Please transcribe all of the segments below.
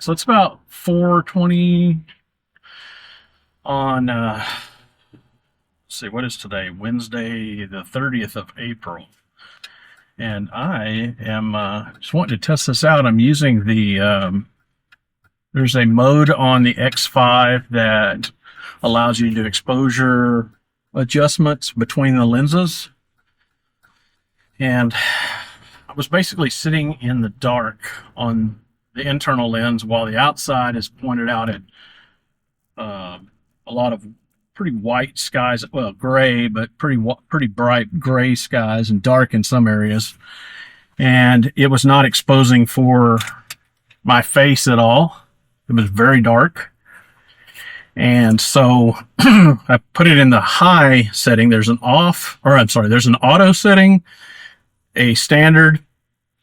So it's about 4:20 on, let's see, what is today? Wednesday, the 30th of April. And I am just wanting to test this out. I'm using there's a mode on the X5 that allows you to do exposure adjustments between the lenses. And I was basically sitting in the dark on the internal lens while the outside is pointed out at a lot of pretty white skies, well, gray, but pretty bright gray skies and dark in some areas. And it was not exposing for my face at all. It was very dark. And so I put it in the high setting. There's an there's an auto setting, a standard,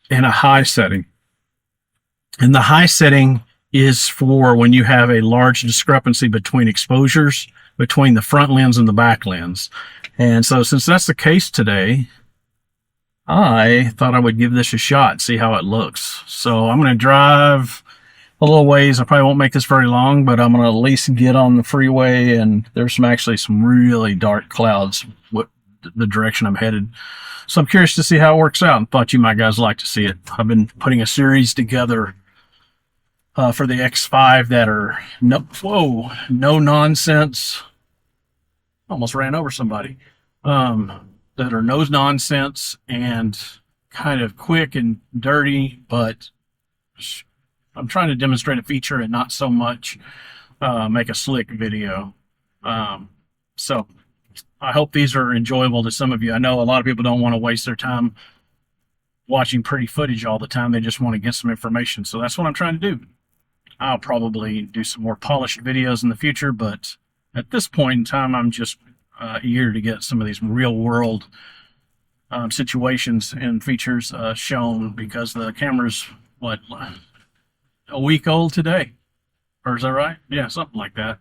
and a high setting. And the high setting is for when you have a large discrepancy between exposures between the front lens and the back lens. And so since that's the case today, I thought I would give this a shot, see how it looks. So I'm going to drive a little ways. I probably won't make this very long, but I'm going to at least get on the freeway, and there's actually some really dark clouds the direction I'm headed. So I'm curious to see how it works out, and thought you might guys like to see it. I've been putting a series together for the X5 that are no nonsense. Almost ran over somebody. That are no nonsense and kind of quick and dirty, but I'm trying to demonstrate a feature and not so much make a slick video. So I hope these are enjoyable to some of you. I know a lot of people don't want to waste their time watching pretty footage all the time. They just want to get some information. So that's what I'm trying to do. I'll probably do some more polished videos in the future, but at this point in time, I'm just eager to get some of these real world situations and features shown, because the camera's, what, a week old today? Or is that right? Yeah, something like that.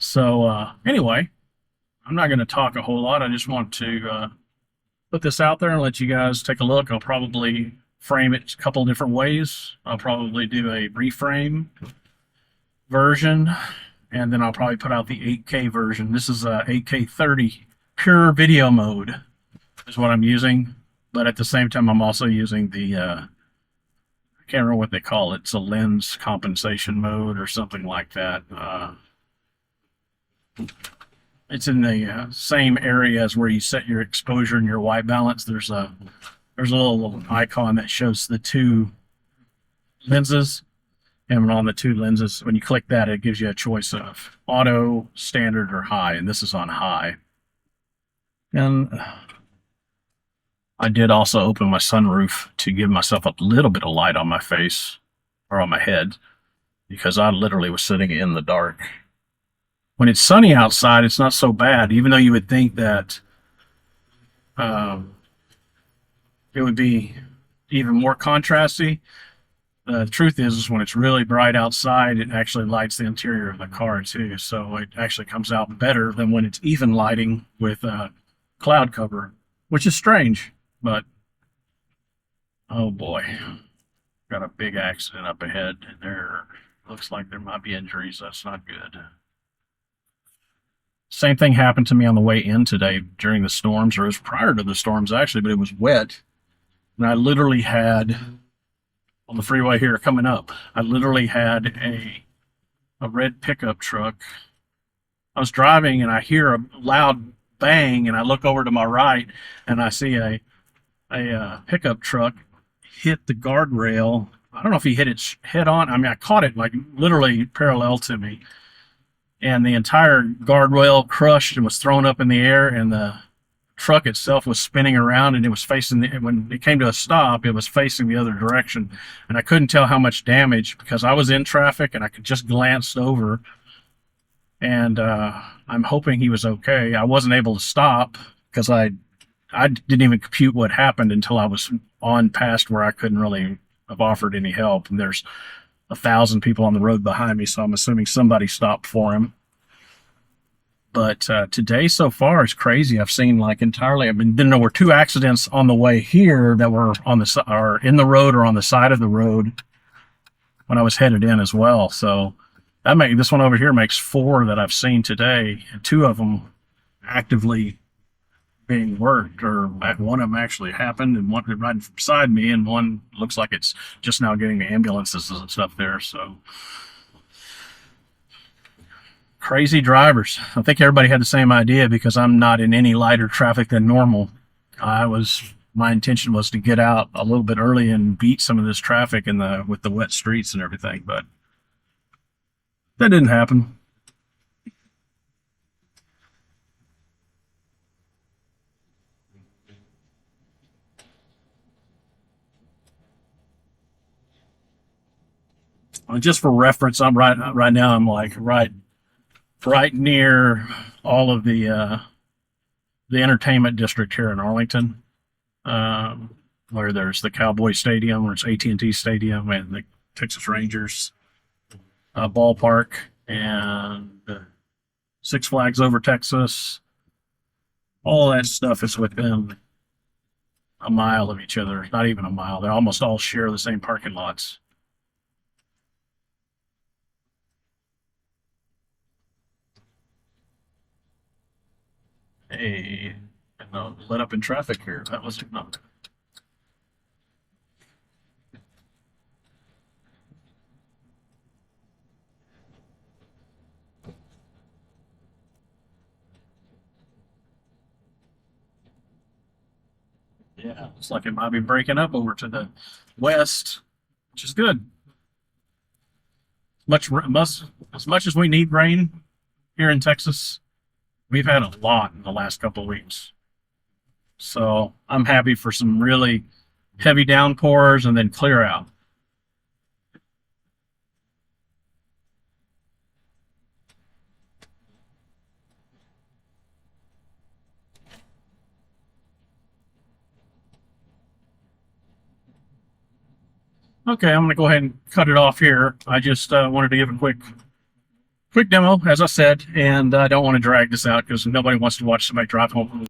So anyway, I'm not going to talk a whole lot. I just want to put this out there and let you guys take a look. I'll probably frame it a couple of different ways. I'll probably do a reframe version, and then I'll probably put out the 8K version. This is a 8K 30 PureVideo Mode is what I'm using, but at the same time I'm also using the I can't remember what they call it. It's a lens compensation mode or something like that. It's in the same area as where you set your exposure and your white balance. There's a little icon that shows the two lenses, and on the two lenses, when you click that, it gives you a choice of auto, standard, or high, and this is on high. And I did also open my sunroof to give myself a little bit of light on my face, or on my head, because I literally was sitting in the dark. When it's sunny outside, it's not so bad, even though you would think that it would be even more contrasty. The truth is when it's really bright outside, it actually lights the interior of the car too. So it actually comes out better than when it's even lighting with cloud cover, which is strange, but oh boy, got a big accident up ahead. There looks like there might be injuries. That's not good. Same thing happened to me on the way in today during the storms, or it was prior to the storms actually, but it was wet. And I literally had, on the freeway here coming up, I literally had a red pickup truck. I was driving and I hear a loud bang, and I look over to my right and I see a pickup truck hit the guardrail. I don't know if he hit it head on. I mean, I caught it like literally parallel to me, and the entire guardrail crushed and was thrown up in the air, and the truck itself was spinning around, and it was facing when it came to a stop, it was facing the other direction, and I couldn't tell how much damage because I was in traffic and I could just glance over, and I'm hoping he was okay. I wasn't able to stop because I didn't even compute what happened until I was on past where I couldn't really have offered any help, and there's 1,000 people on the road behind me, so I'm assuming somebody stopped for him. But today so far is crazy. I've seen like entirely. There were 2 accidents on the way here that were on the or in the road or on the side of the road when I was headed in as well. So this one over here makes 4 that I've seen today, and 2 of them actively being worked, or one of them actually happened, and one right beside me, and one looks like it's just now getting the ambulances and stuff there. So crazy drivers. I think everybody had the same idea because I'm not in any lighter traffic than normal. My intention was to get out a little bit early and beat some of this traffic with the wet streets and everything, but that didn't happen. Just for reference, I'm right now. I'm like right near all of the entertainment district here in Arlington, where there's the Cowboy Stadium, where it's AT&T Stadium, and the Texas Rangers ballpark, and Six Flags Over Texas. All that stuff is within a mile of each other. Not even a mile. They almost all share the same parking lots. Hey, let up in traffic here. That was not. Yeah, looks like it might be breaking up over to the west, which is good. As much as we need rain here in Texas, we've had a lot in the last couple of weeks. So I'm happy for some really heavy downpours and then clear out. Okay, I'm going to go ahead and cut it off here. I just wanted to give a quick demo, as I said, and I don't want to drag this out because nobody wants to watch somebody drive home